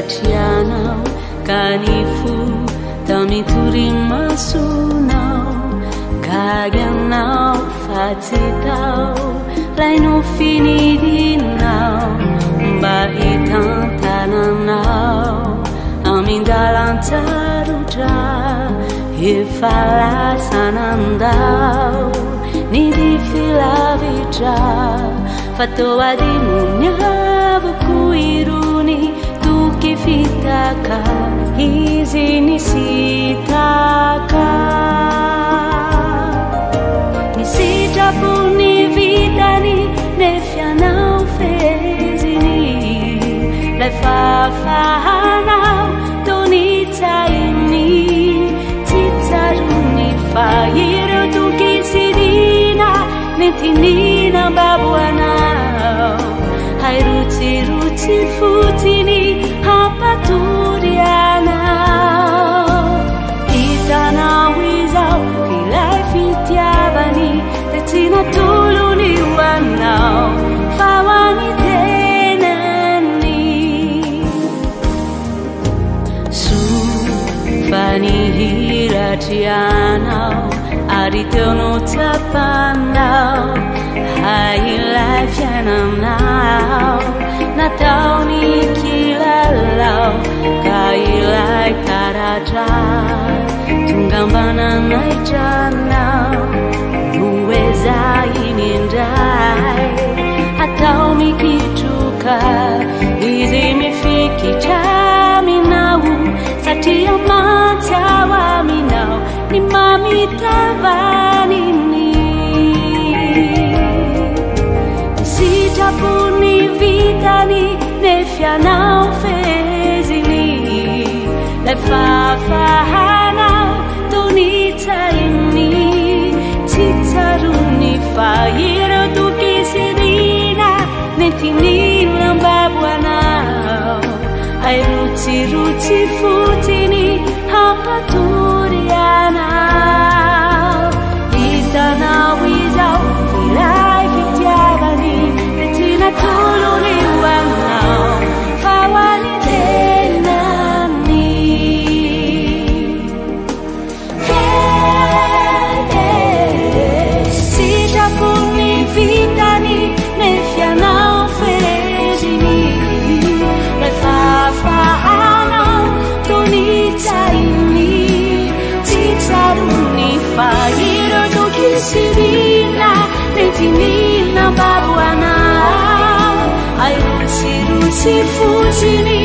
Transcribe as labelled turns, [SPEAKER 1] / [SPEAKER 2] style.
[SPEAKER 1] tianao kanifu tamiturimasunaao gaganao fatitao laino finidinao mba itantananao amindalantarutra ifalasanandao nidifilavitra fatoadimunyavuku iruni tukifitaka izinisitaka nisijapuni vitani nefyanao fezini lefafahanao tonitaini titaruni fairo tukisidina netinina babuanao hairuti futini hapaturianao itanawizao filafitiavani tetina tuluniwanao fawani tenani sufani hiratianao aritono tapandao hailafyanamnao natauni kilalau kailai taratra tungambana naijanao nuweza inindai hatau mikituka izimifikichaminau satia matawaminau ni mamitavanini sitapuni vitani nefyanao fezini lefafahanao tonitaini titaruni fairo tukisidina netinina babuanao airuti futini hapaturianao itanawizao ilaifitiavani netina tuluniwanao fawani tenani sitapuni vitani nefyanao fezini lefafahanao tonitaini titaruni fairo tukisidina netinina babuanao airuti futini